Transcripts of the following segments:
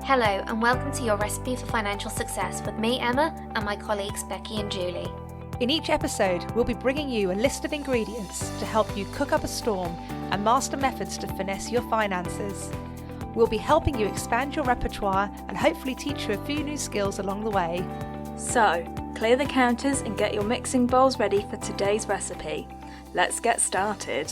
Hello and welcome to your Recipe for Financial Success with me, Emma, and my colleagues Becky and Julie. In each episode, we'll be bringing you a list of ingredients to help you cook up a storm and master methods to finesse your finances. We'll be helping you expand your repertoire and hopefully teach you a few new skills along the way. So, clear the counters and get your mixing bowls ready for today's recipe. Let's get started.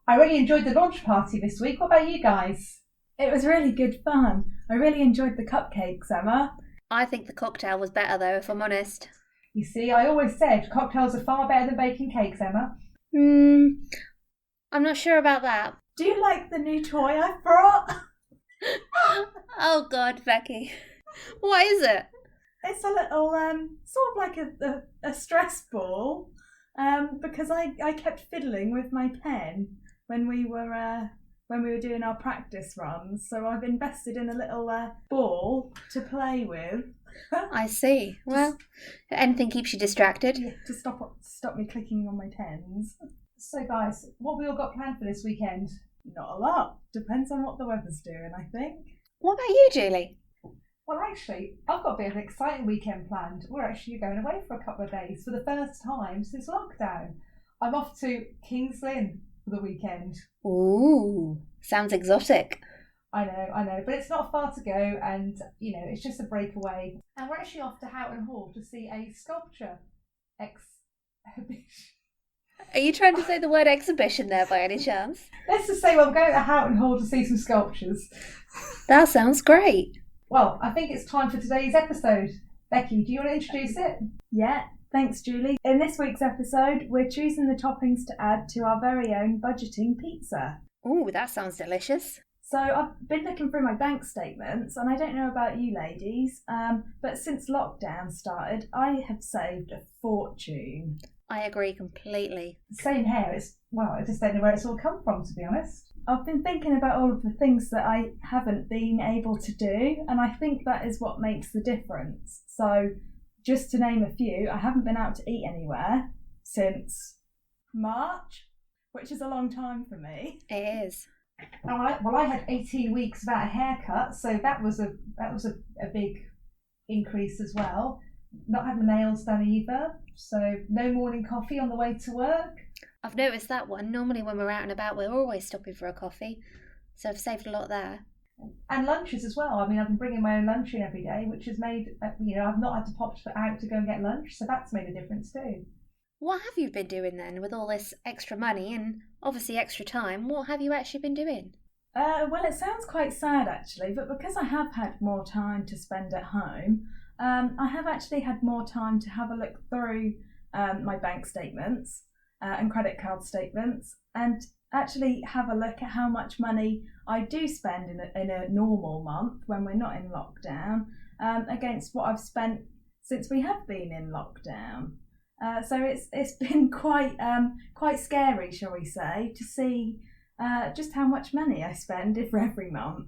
I really enjoyed the launch party this week. What about you guys? It was really good fun. I really enjoyed the cupcakes, Emma. I think the cocktail was better though, if I'm honest. You see, I always said cocktails are far better than baking cakes, Emma. I'm not sure about that. Do you like the new toy I brought? Oh God, Becky. What is it? It's a little, sort of like a stress ball, because I kept fiddling with my pen when we were doing our practice runs. So I've invested in a little ball to play with. I see. Well, anything keeps you distracted. Yeah, to stop me clicking on my pens. So guys, what have we all got planned for this weekend? Not a lot. Depends on what the weather's doing, I think. What about you, Julie? Well, actually, I've got a bit of an exciting weekend planned. We're actually going away for a couple of days for the first time since lockdown. I'm off to King's Lynn for the weekend. Ooh, sounds exotic. I know, but it's not far to go, and it's just a breakaway. And we're actually off to Houghton Hall to see a sculpture exhibition. Are you trying to say the word exhibition there by any chance? Let's just say we're going to Houghton Hall to see some sculptures. That sounds great. Well, I think it's time for today's episode. Becky, do you want to introduce it? Yeah, thanks, Julie. In this week's episode, we're choosing the toppings to add to our very own budgeting pizza. Ooh, that sounds delicious. So I've been looking through my bank statements, and I don't know about you ladies, but since lockdown started, I have saved a fortune. I agree completely. Same here. I just don't know where it's all come from, to be honest. I've been thinking about all of the things that I haven't been able to do, and I think that is what makes the difference. So just to name a few, I haven't been out to eat anywhere since March, which is a long time for me. It is. All right. Well, I had 18 weeks without a haircut, so that was a big increase as well. Not had my nails done either, so no morning coffee on the way to work. I've noticed that one. Normally when we're out and about, we're always stopping for a coffee, so I've saved a lot there. And lunches as well. I mean, I've been bringing my own lunch in every day, which has made, I've not had to pop out to go and get lunch, so that's made a difference too. What have you been doing then with all this extra money and obviously extra time? What have you actually been doing? Well, it sounds quite sad actually, but because I have had more time to spend at home, I have actually had more time to have a look through my bank statements and credit card statements, and actually have a look at how much money I do spend in a normal month when we're not in lockdown, against what I've spent since we have been in lockdown. So it's been quite scary, shall we say, to see just how much money I spend for every month.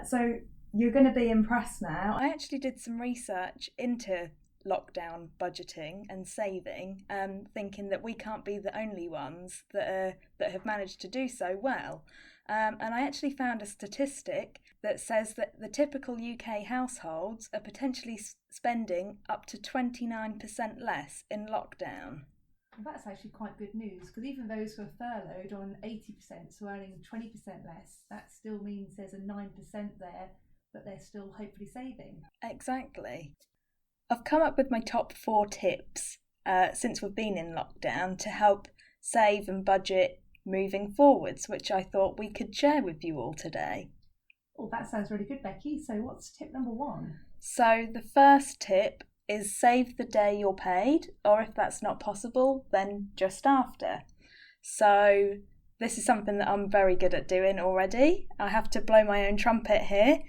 So you're going to be impressed now. I actually did some research into lockdown budgeting and saving, thinking that we can't be the only ones that have managed to do so well. And I actually found a statistic that says that the typical UK households are potentially spending up to 29% less in lockdown. Well, that's actually quite good news, because even those who are furloughed on 80%, so earning 20% less, that still means there's a 9% there, but they're still hopefully saving. Exactly. I've come up with my top 4 tips since we've been in lockdown to help save and budget moving forwards, which I thought we could share with you all today. Oh, that sounds really good, Becky. So what's tip number 1? So the first tip is save the day you're paid, or if that's not possible, then just after. So this is something that I'm very good at doing already. I have to blow my own trumpet here.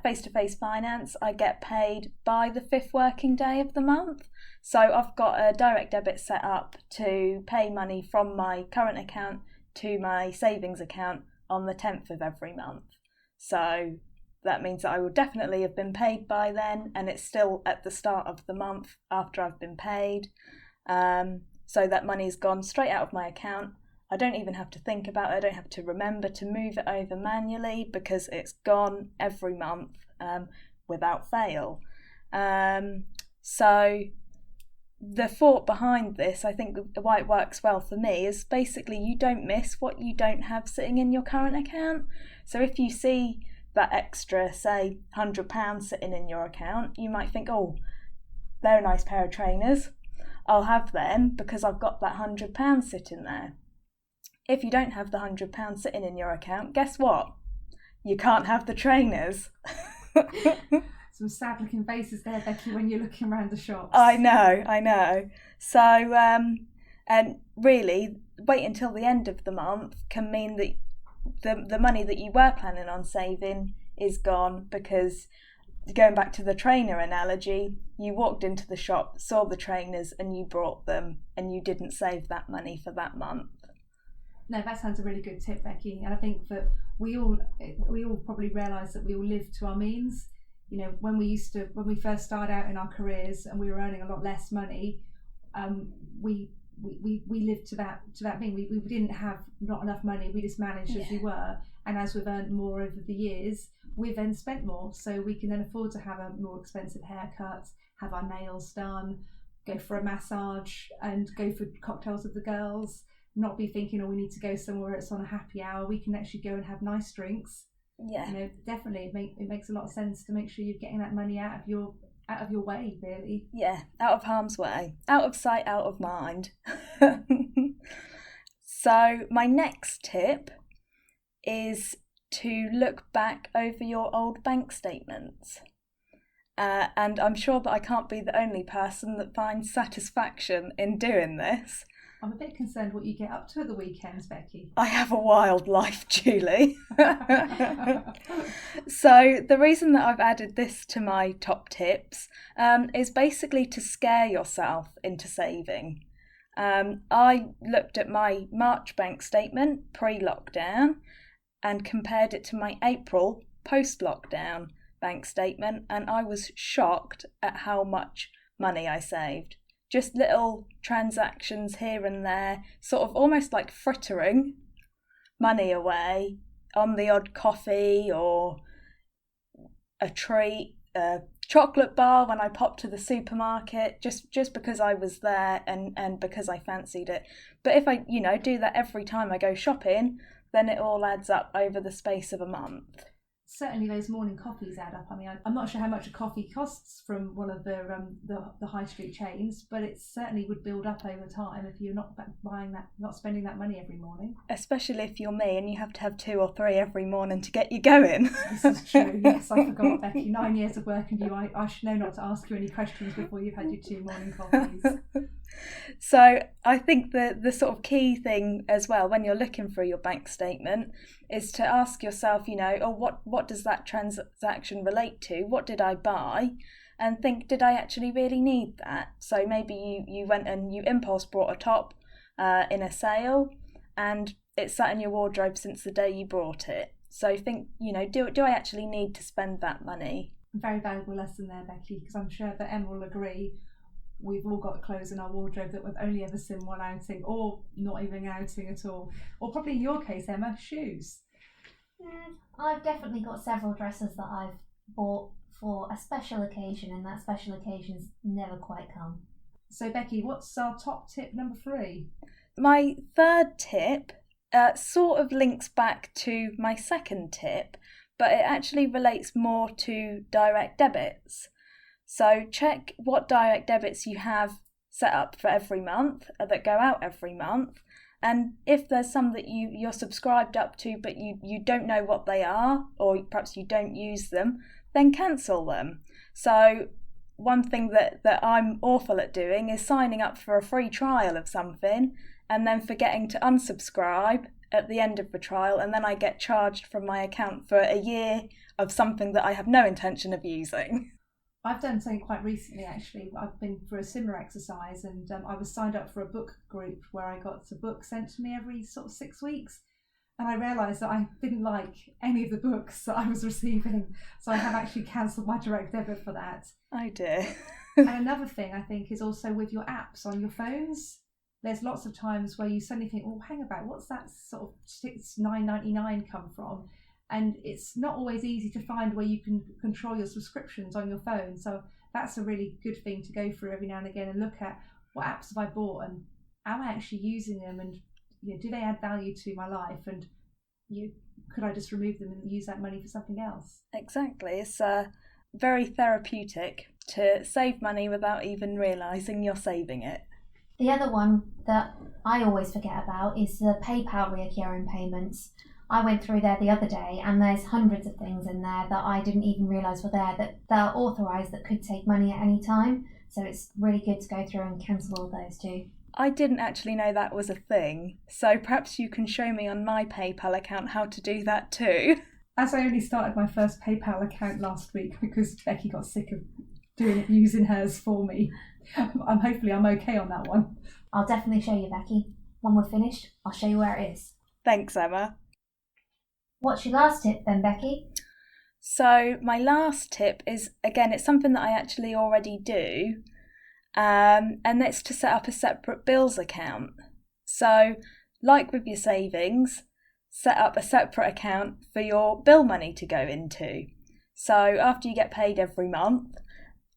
Face-to-face finance, I get paid by the 5th working day of the month. So I've got a direct debit set up to pay money from my current account to my savings account on the 10th of every month. So that means that I will definitely have been paid by then, and it's still at the start of the month after I've been paid. So that money's gone straight out of my account. I don't even have to think about it. I don't have to remember to move it over manually because it's gone every month without fail. So the thought behind this, I think why it works well for me, is basically you don't miss what you don't have sitting in your current account. So if you see that extra, say, £100 sitting in your account, you might think, oh, they're a nice pair of trainers. I'll have them because I've got that £100 sitting there. If you don't have the £100 sitting in your account, guess what? You can't have the trainers. Some sad looking faces there, Becky, when you're looking around the shops. I know. So, and really, wait until the end of the month can mean that the money that you were planning on saving is gone, because going back to the trainer analogy, you walked into the shop, saw the trainers and you brought them and you didn't save that money for that month. No, that sounds a really good tip, Becky. And I think that we all probably realise that we all live to our means. You know, when we first started out in our careers and we were earning a lot less money, we lived to that mean. We didn't have not enough money. We just managed as we were. And as we've earned more over the years, we've then spent more. So we can then afford to have a more expensive haircut, have our nails done, go for a massage and go for cocktails with the girls, not be thinking, oh, we need to go somewhere it's on a happy hour. We can actually go and have nice drinks. Yeah. You know, definitely it makes a lot of sense to make sure you're getting that money out of your way, really. Yeah, out of harm's way, out of sight, out of mind. So my next tip is to look back over your old bank statements. And I'm sure that I can't be the only person that finds satisfaction in doing this. I'm a bit concerned what you get up to at the weekends, Becky. I have a wild life, Julie. So the reason that I've added this to my top tips is basically to scare yourself into saving. I looked at my March bank statement pre-lockdown and compared it to my April post-lockdown bank statement, and I was shocked at how much money I saved. Just little transactions here and there, sort of almost like frittering money away on the odd coffee or a treat, a chocolate bar when I popped to the supermarket, just because I was there and because I fancied it. But if I, do that every time I go shopping, then it all adds up over the space of a month. Certainly those morning coffees add up. I mean, I'm not sure how much a coffee costs from one of the high street chains, but it certainly would build up over time if you're not not spending that money every morning. Especially if you're me and you have to have 2 or 3 every morning to get you going. This is true. Yes, I forgot, Becky. 9 years of working with you, I should know not to ask you any questions before you've had your 2 morning coffees. So I think the sort of key thing as well when you're looking through your bank statement is to ask yourself, what does that transaction relate to? What did I buy? And think, did I actually really need that? So maybe you went and you impulse bought a top in a sale and it's sat in your wardrobe since the day you bought it. So think, do I actually need to spend that money? Very valuable lesson there, Becky, because I'm sure that Emma will agree. We've all got clothes in our wardrobe that we've only ever seen one outing, or not even an outing at all. Or probably in your case, Emma, shoes. I've definitely got several dresses that I've bought for a special occasion, and that special occasion's never quite come. So Becky, what's our top tip number 3? My third tip sort of links back to my second tip, but it actually relates more to direct debits. So check what direct debits you have set up for every month, that go out every month. And if there's some that you're subscribed up to but you don't know what they are, or perhaps you don't use them, then cancel them. So one thing that I'm awful at doing is signing up for a free trial of something and then forgetting to unsubscribe at the end of the trial, and then I get charged from my account for a year of something that I have no intention of using. I've done something quite recently, actually. I've been through a similar exercise, and I was signed up for a book group where I got a book sent to me every sort of 6 weeks. And I realised that I didn't like any of the books that I was receiving. So I have actually cancelled my direct debit for that. Oh dear. And another thing I think is also with your apps on your phones. there's lots of times where you suddenly think, oh, hang about, what's that sort of $9.99 come from? And it's not always easy to find where you can control your subscriptions on your phone. So that's a really good thing to go through every now and again and look at what apps have I bought and am I actually using them, and do they add value to my life, and could I just remove them and use that money for something else? Exactly. It's very therapeutic to save money without even realising you're saving it. The other one that I always forget about is the PayPal reoccurring payments. I went through there the other day and there's hundreds of things in there that I didn't even realise were there that are authorised that could take money at any time. So it's really good to go through and cancel all those too. I didn't actually know that was a thing. So perhaps you can show me on my PayPal account how to do that too. As I only started my first PayPal account last week because Becky got sick of using hers for me. Hopefully I'm okay on that one. I'll definitely show you, Becky. When we're finished, I'll show you where it is. Thanks, Emma. What's your last tip then, Becky? So my last tip is, again, it's something that I actually already do, and that's to set up a separate bills account. So like with your savings, set up a separate account for your bill money to go into. So after you get paid every month,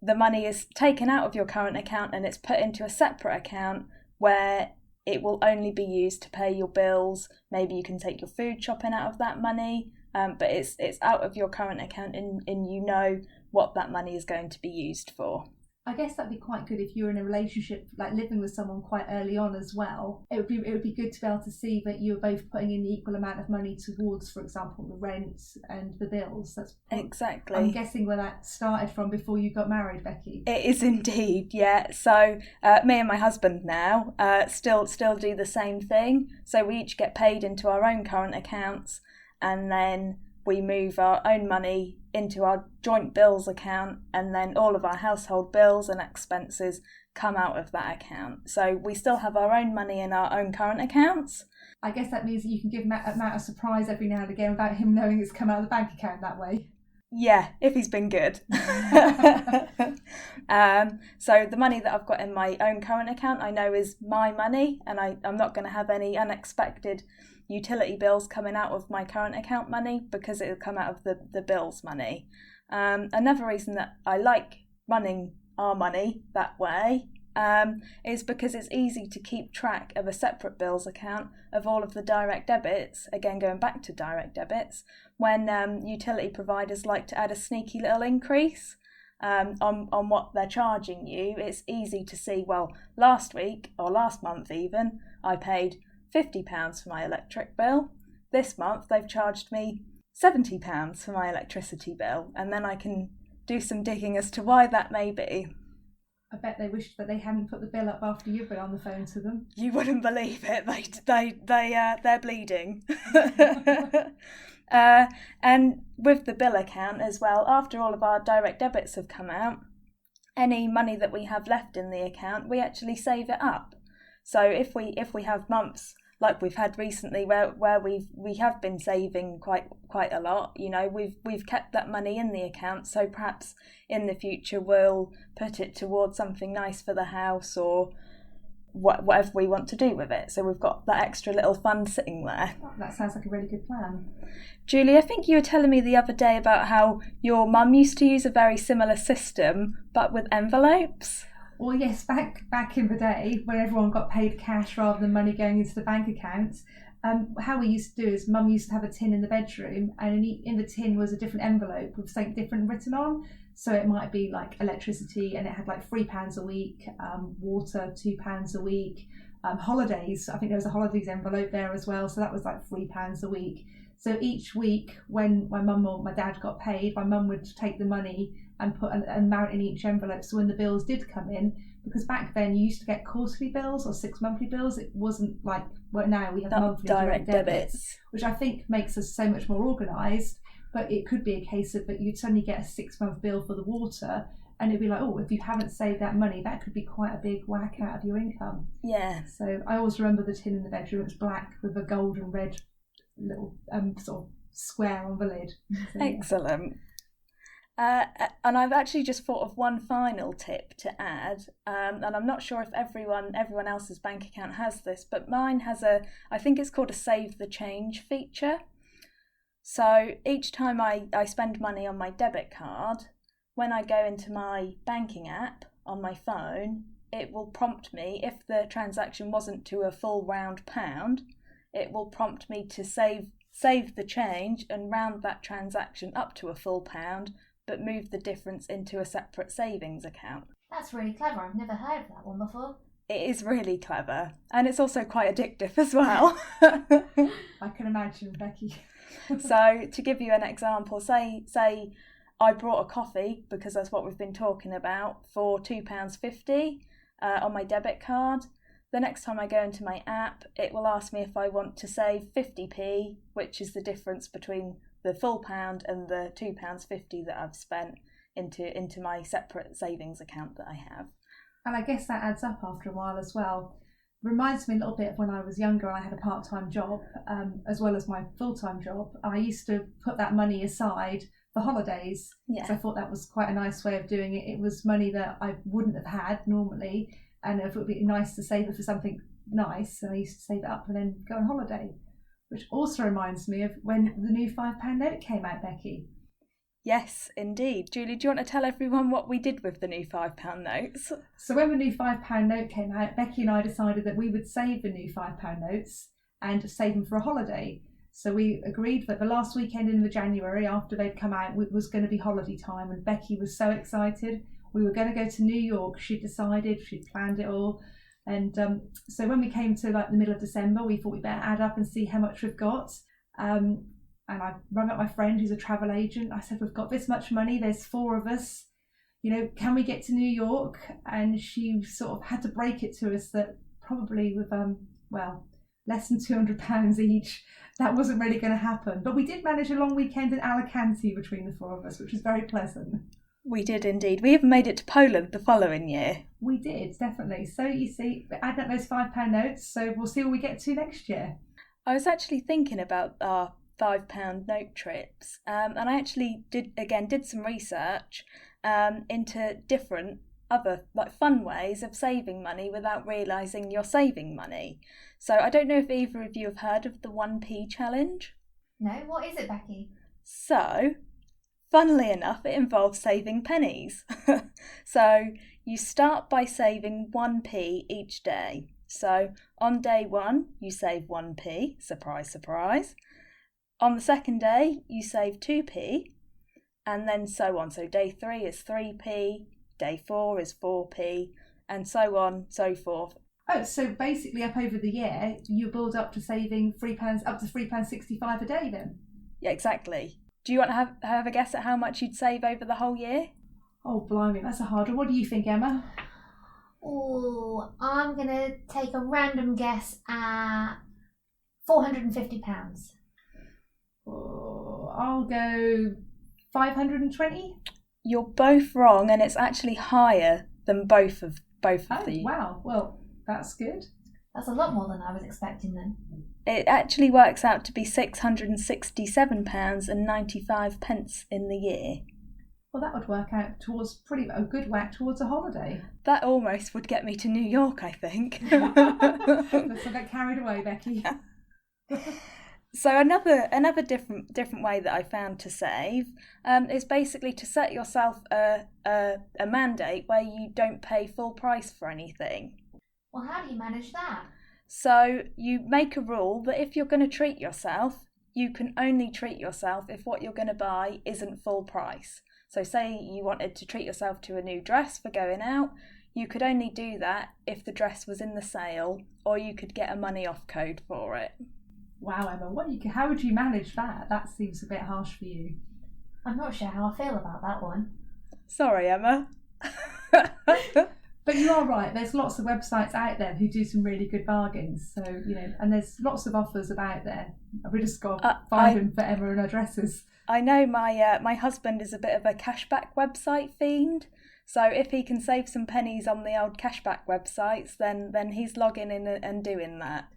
the money is taken out of your current account and it's put into a separate account where it will only be used to pay your bills. Maybe you can take your food shopping out of that money, but it's out of your current account and you know what that money is going to be used for. I guess that'd be quite good if you're in a relationship, like living with someone quite early on as well. It would be good to be able to see that you're both putting in the equal amount of money towards, for example, the rent and the bills. That's exactly. I'm guessing where that started from before you got married, Becky. It is indeed, yeah. So me and my husband now still do the same thing. So we each get paid into our own current accounts, and then we move our own money into our joint bills account, and then all of our household bills and expenses come out of that account. So we still have our own money in our own current accounts. I guess that means that you can give Matt a surprise every now and again without him knowing it's come out of the bank account that way. Yeah, if he's been good. So the money that I've got in my own current account I know is my money, and I'm not going to have any unexpected utility bills coming out of my current account money because it'll come out of the bills money. Another reason that I like running our money that way is because it's easy to keep track of a separate bills account of all of the direct debits, again going back to direct debits, when utility providers like to add a sneaky little increase on what they're charging you. It's easy to see, well, last week or last month even, I paid £50 for my electric bill. This month they've charged me £70 for my electricity bill, and then I can do some digging as to why that may be. I bet they wish that they hadn't put the bill up after you've been on the phone to them. You wouldn't believe it. They're bleeding. And with the bill account as well, after all of our direct debits have come out, any money that we have left in the account, we actually save it up. So if we have months like we've had recently where we have been saving quite a lot, we've kept that money in the account, so perhaps in the future we'll put it towards something nice for the house or whatever we want to do with it. So we've got that extra little fund sitting there. That sounds like a really good plan. Julie, I think you were telling me the other day about how your mum used to use a very similar system but with envelopes. Well, yes, back in the day when everyone got paid cash rather than money going into the bank accounts, how we used to do is Mum used to have a tin in the bedroom, and in the tin was a different envelope with something different written on. So it might be like electricity, and it had like £3 a week, water £2 a week, holidays. I think there was a holidays envelope there as well, so that was like £3 a week. So each week when my mum or my dad got paid, my mum would take the money and put an amount in each envelope. So when the bills did come in, because back then you used to get quarterly bills or 6 monthly bills, it wasn't like now we have monthly direct debits, which I think makes us so much more organised. But it could be a case of that you'd suddenly get a 6-month bill for the water, and it'd be like, oh, if you haven't saved that money, that could be quite a big whack out of your income. Yeah. So I always remember the tin in the bedroom. It was black with a gold and red little sort of square on the lid. So, excellent. And I've actually just thought of one final tip to add, and I'm not sure if everyone else's bank account has this, but mine has I think it's called a save the change feature. So each time I spend money on my debit card, when I go into my banking app on my phone, it will prompt me, if the transaction wasn't to a full round pound, it will prompt me to save the change and round that transaction up to a full pound, but move the difference into a separate savings account. That's really clever. I've never heard of that one before. It is really clever, and it's also quite addictive as well. I can imagine, Becky. So to give you an example, say I brought a coffee, because that's what we've been talking about, for £2.50 on my debit card. The next time I go into my app, it will ask me if I want to save 50p, which is the difference between the full pound and the £2.50 that I've spent into my separate savings account that I have. And I guess that adds up after a while as well. Reminds me a little bit of when I was younger. I had a part-time job as well as my full-time job. I used to put that money aside for holidays. Yeah. So I thought that was quite a nice way of doing it. It was money that I wouldn't have had normally, and it would be nice to save it for something nice. And I used to save it up and then go on holiday, which also reminds me of when the new £5 note came out, Becky. Yes, indeed. Julie, do you want to tell everyone what we did with the new £5 notes? So when the new £5 note came out, Becky and I decided that we would save the new £5 notes and save them for a holiday. So we agreed that the last weekend in January, after they'd come out, it was going to be holiday time, and Becky was so excited. We were going to go to New York. She'd decided, she'd planned it all. And so when we came to like the middle of December, we thought we'd better add up and see how much we've got. And I rang up my friend who's a travel agent. I said, we've got this much money, there's 4 of us, can we get to New York? And she sort of had to break it to us that probably with less than £200 each, that wasn't really going to happen. But we did manage a long weekend in Alicante between the 4 of us, which was very pleasant. We did indeed. We even made it to Poland the following year. We did, definitely. So you see, add up those £5 notes, so we'll see where we get to next year. I was actually thinking about our £5 note trips, and I actually did some research into different other fun ways of saving money without realising you're saving money. So I don't know if either of you have heard of the 1p challenge. No, what is it, Becky? So, funnily enough, it involves saving pennies. So you start by saving 1p each day. So on day 1, you save 1p, surprise, surprise. On the second day, you save 2p, and then so on. So day 3 is 3p, day 4 is 4p, and so on, so forth. Oh, so basically up over the year, you build up to saving £3, up to £3.65 a day then? Yeah, exactly. Do you want to have a guess at how much you'd save over the whole year? Oh, blimey, that's a hard one. What do you think, Emma? Oh, I'm going to take a random guess at £450. Oh, I'll go 520. You're both wrong, and it's actually higher than both of the. Wow, well, that's good. That's a lot more than I was expecting then. It actually works out to be £667.95 in the year. Well, that would work out towards a good whack towards a holiday. That almost would get me to New York, I think. Let's not get carried away, Becky. So another different way that I found to save is basically to set yourself a mandate where you don't pay full price for anything. Well, how do you manage that? So you make a rule that if you're going to treat yourself, you can only treat yourself if what you're going to buy isn't full price. So say you wanted to treat yourself to a new dress for going out, you could only do that if the dress was in the sale, or you could get a money off code for it. Wow, Emma, how would you manage that? That seems a bit harsh for you. I'm not sure how I feel about that one. Sorry, Emma. But you are right, there's lots of websites out there who do some really good bargains. So, and there's lots of offers about there. We just got to find them for Emma and her dresses. I know my husband is a bit of a cashback website fiend. So if he can save some pennies on the old cashback websites, then he's logging in and doing that.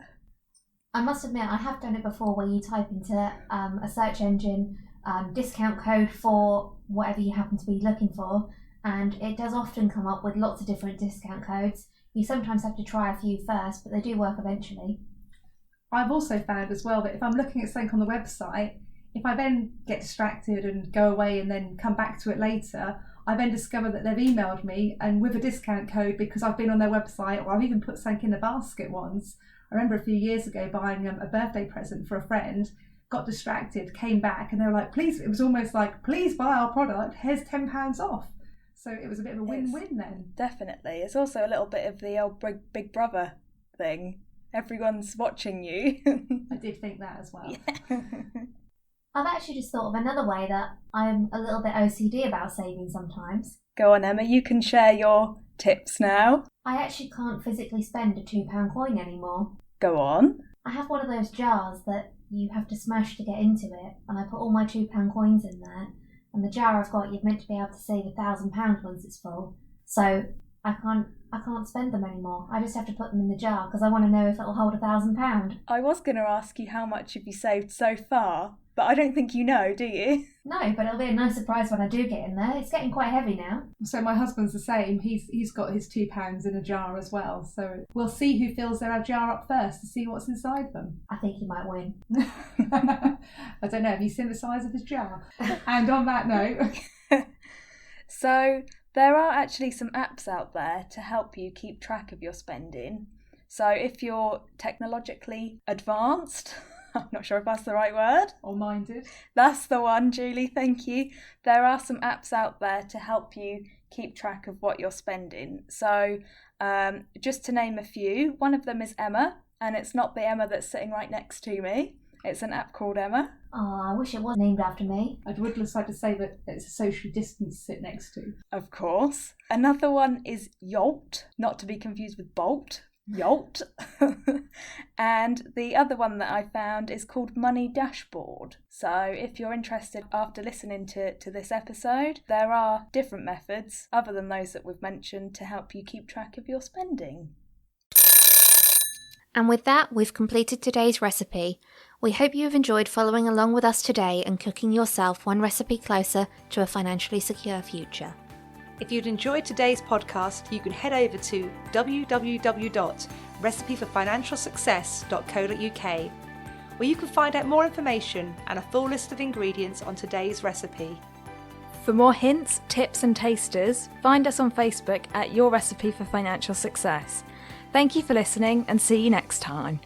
I must admit, I have done it before where you type into a search engine discount code for whatever you happen to be looking for, and it does often come up with lots of different discount codes. You sometimes have to try a few first, but they do work eventually. I've also found as well that if I'm looking at something on the website, if I then get distracted and go away and then come back to it later, I then discover that they've emailed me and with a discount code because I've been on their website, or I've even put something in the basket once. I remember a few years ago buying a birthday present for a friend, got distracted, came back, and they were like, please, it was almost like, please buy our product, here's £10 off. So it was a bit of a win-win then. Definitely. It's also a little bit of the old Big Brother thing. Everyone's watching you. I did think that as well. Yeah. I've actually just thought of another way that I'm a little bit OCD about saving sometimes. Go on, Emma, you can share your tips now. I actually can't physically spend a £2 coin anymore. Go on. I have one of those jars that you have to smash to get into it, and I put all my £2 coins in there, and the jar I've got, you're meant to be able to save £1,000 once it's full. So I can't spend them anymore. I just have to put them in the jar because I want to know if it'll hold £1,000. I was going to ask you how much have you saved so far, but I don't think you know, do you? No, but it'll be a nice surprise when I do get in there. It's getting quite heavy now. So my husband's the same. He's got his £2 in a jar as well. So we'll see who fills their jar up first to see what's inside them. I think he might win. I don't know. Have you seen the size of his jar? And on that note... So there are actually some apps out there to help you keep track of your spending. So if you're technologically advanced... I'm not sure if that's the right word. Or minded. That's the one, Julie, thank you. There are some apps out there to help you keep track of what you're spending. So just to name a few, one of them is Emma, and it's not the Emma that's sitting right next to me. It's an app called Emma. Oh, I wish it was named after me. I would just like to say that it's a social distance to sit next to. Of course. Another one is Yolt, not to be confused with Bolt. Yolt. And the other one that I found is called Money Dashboard. So if you're interested after listening to this episode, there are different methods other than those that we've mentioned to help you keep track of your spending. And with that, we've completed today's recipe. We hope you have enjoyed following along with us today and cooking yourself one recipe closer to a financially secure future. If you'd enjoyed today's podcast, you can head over to www.recipeforfinancialsuccess.co.uk, where you can find out more information and a full list of ingredients on today's recipe. For more hints, tips and tasters, find us on Facebook at Your Recipe for Financial Success. Thank you for listening and see you next time.